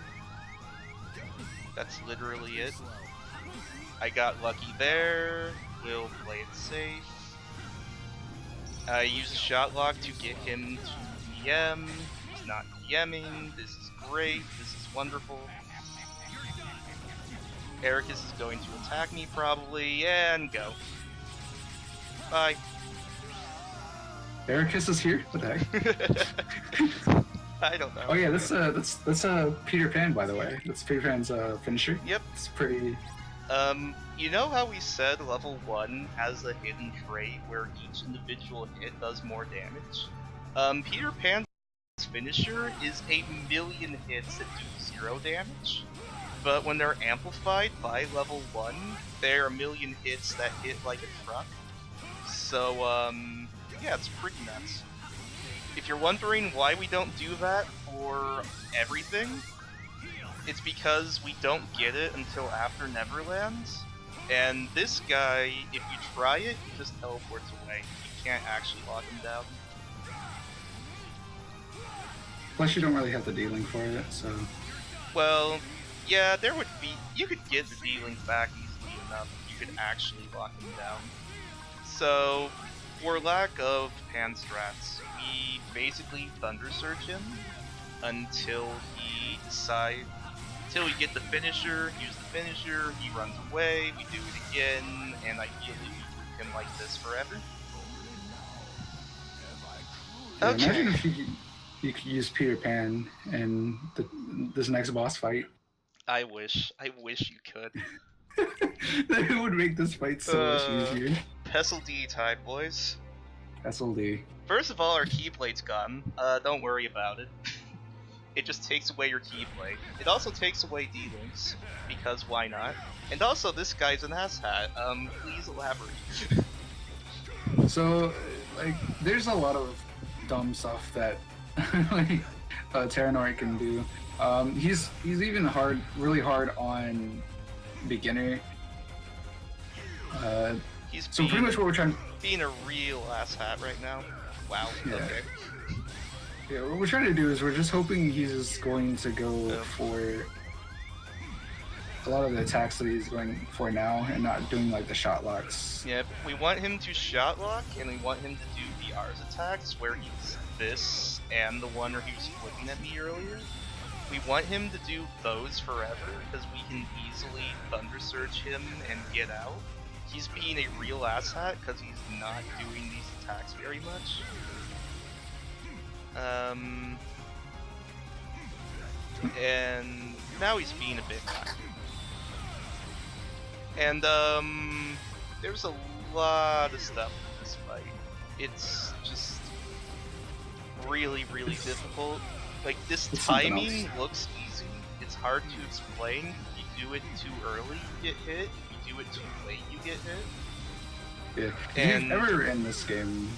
That's literally it. I got lucky there. We'll play it safe. I use a shot lock to get him to DM. He's not DMing. This is great. This is wonderful. Ericus is going to attack me probably, and go. Bye. Ericus is here? What the heck? I don't know. Oh yeah, that's Peter Pan, by the way. That's Peter Pan's finisher. Yep. It's pretty... You know how we said level 1 has a hidden trait where each individual hit does more damage? Peter Pan's finisher is 1,000,000 hits that do 0 damage, but when they're amplified by level 1, they're 1,000,000 hits that hit like a truck. So, yeah, it's pretty nuts. If you're wondering why we don't do that for everything, it's because we don't get it until after Neverland. And this guy, if you try it, he just teleports away. You can't actually lock him down. Plus, you don't really have the D-Link for it, so... Well, yeah, there would be... You could get the D-Link back easily enough if you could actually lock him down. So, for lack of pan strats, we basically Thunder Surge him until he decides... Until we get the finisher, use the finisher, he runs away, we do it again, and ideally we loop him like this forever. Yeah, Okay. imagine if you could use Peter Pan in this next boss fight. I wish you could. That would make this fight so much easier. Pessilist time, boys. SLD. First of all, our keyplate's gone. Don't worry about it. It just takes away your keyblade. It also takes away D-Links, because why not? And also, this guy's an asshat. Please elaborate. So, like, there's a lot of dumb stuff that like Terra can do. He's even really hard on beginner. He's so pretty much what we're trying. Being a real asshat right now. Wow. Yeah. Okay. Yeah, what we're trying to do is we're just hoping he's going to go for a lot of the attacks that he's going for now and not doing like the shot locks. Yep, we want him to shot lock and we want him to do the R's attacks where he's this and the one where he was flipping at me earlier. We want him to do those forever because we can easily Thunder Surge him and get out. He's being a real asshat because he's not doing these attacks very much. And now he's being a bit wacky. And there's a lot of stuff in this fight. It's just really difficult. Like, this timing looks easy. It's hard to explain. If you do it too early, you get hit. If you do it too late, you get hit. Yeah. If you've ever in this game,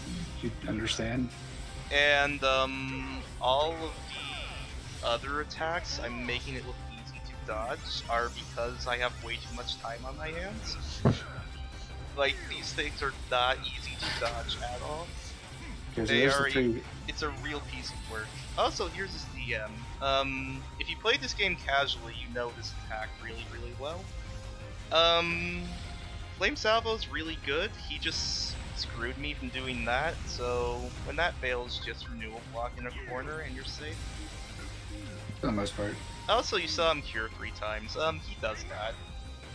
you understand. And all of the other attacks I'm making it look easy to dodge are because I have way too much time on my hands. Like, these things are not easy to dodge at all. It's a real piece of work. Also, here's this DM. If you play this game casually, you know this attack really well. Flame Salvo's really good. He just screwed me from doing that, so when that fails, just renewal block in a corner and you're safe. For the most part. Also, you saw him cure 3 times. He does that.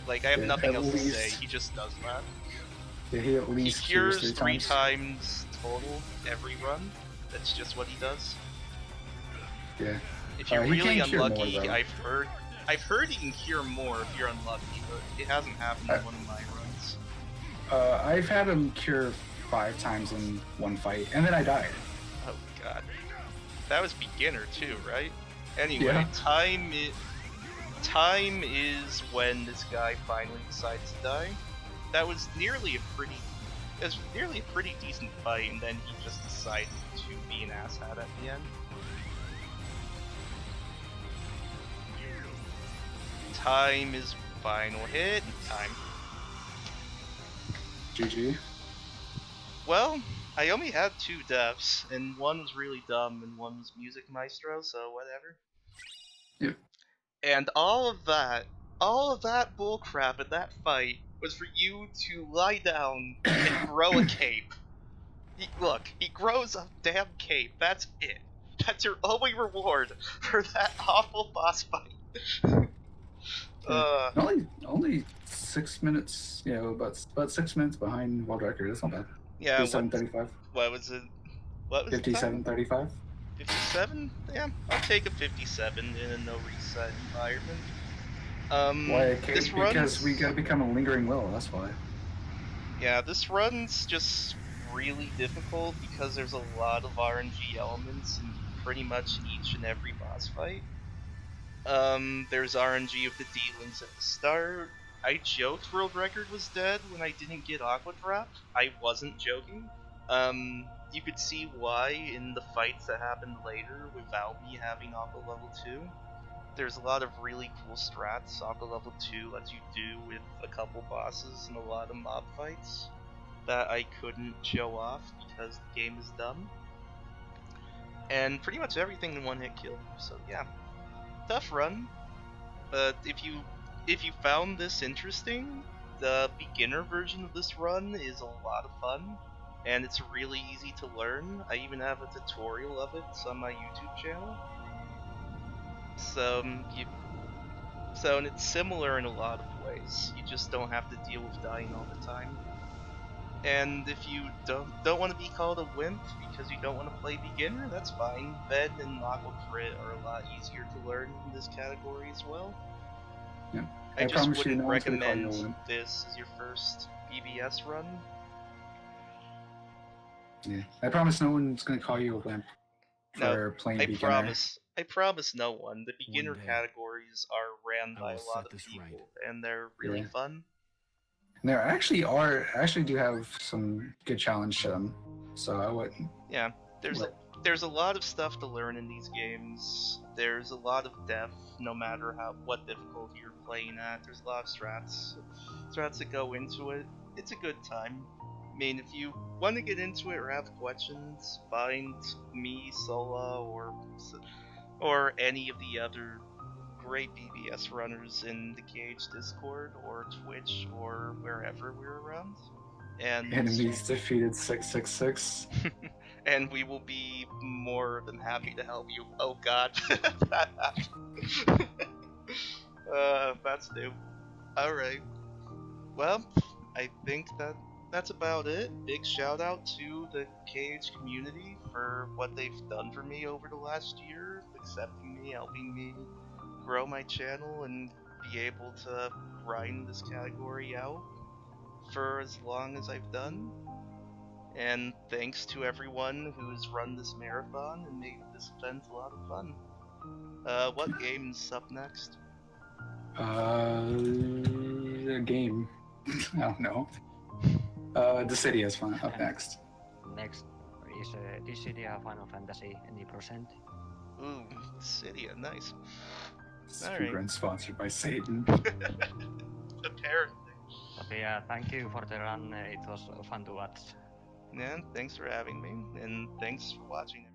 Like, I have nothing else to say, he just does that. Yeah, he at least cures 3 times total every run. That's just what he does. Yeah. If you're really unlucky, more, I've heard he can cure more if you're unlucky, but it hasn't happened in one of my runs. I've had him cure 5 times in one fight, and then I died. Oh god. That was beginner too, right? Anyway, yeah. Time is when this guy finally decides to die. That was nearly a pretty decent fight, and then he just decided to be an asshat at the end. Time is final hit, time. GG. Well, I only had 2 deaths, and one was really dumb, and one was Music Maestro, so whatever. Yep. And all of that bullcrap in that fight was for you to lie down and grow a cape. Look, he grows a damn cape, that's it. That's your only reward for that awful boss fight. Only 6 minutes, you know, about 6 minutes behind world record. That's not bad. Yeah, 57:35. What was it? 57:35. 57? Yeah, I'll take a 57 in a no reset environment. Why? Because we gotta become a lingering will. That's why. Yeah, this run's just really difficult because there's a lot of RNG elements in pretty much each and every boss fight. There's RNG of the D-Links at the start. I joked world record was dead when I didn't get Aqua Drop. I wasn't joking. You could see why in the fights that happened later without me having Aqua level 2. There's a lot of really cool strats. Aqua level 2 lets you do with a couple bosses and a lot of mob fights that I couldn't show off because the game is dumb. And pretty much everything in one hit kill. So yeah, tough run. But if you found this interesting, the beginner version of this run is a lot of fun, and it's really easy to learn. I even have a tutorial of it on my YouTube channel. So and it's similar in a lot of ways. You just don't have to deal with dying all the time. And if you don't want to be called a wimp because you don't want to play beginner, that's fine. Ved and Aqua Crit are a lot easier to learn in this category as well. Yeah. I just promise you wouldn't no one's gonna call you a recommend wimp. this as your first BBS run. Yeah. I promise no one's gonna call you a wimp for playing I beginner. I promise no one. The beginner One day, categories are ran I by a will lot set of this people, right. and they're really Yeah. fun. There actually do have some good challenge to them, so I wouldn't. Yeah, there's a lot of stuff to learn in these games. There's a lot of depth, no matter what difficulty you're playing at. There's a lot of strats that go into it. It's a good time. I mean, if you want to get into it or have questions, find me, Sola, or any of the other great BBS runners in the Cage Discord or Twitch or wherever we're around. And Enemies defeated 666. and we will be more than happy to help you. Oh god. That's new. Alright. Well, I think that's about it. Big shout out to the KH community for what they've done for me over the last year, accepting me, helping me grow my channel, and be able to grind this category out for as long as I've done. And thanks to everyone who's run this marathon and made this event a lot of fun. What game's up next? A game. I don't know. The city is fun. Up next. Next is Dissidia Final Fantasy any percent. Ooh, Cydia, nice. Speedrun sponsored by Satan. Apparently. But yeah, thank you for the run. It was fun to watch. Yeah, thanks for having me, and thanks for watching.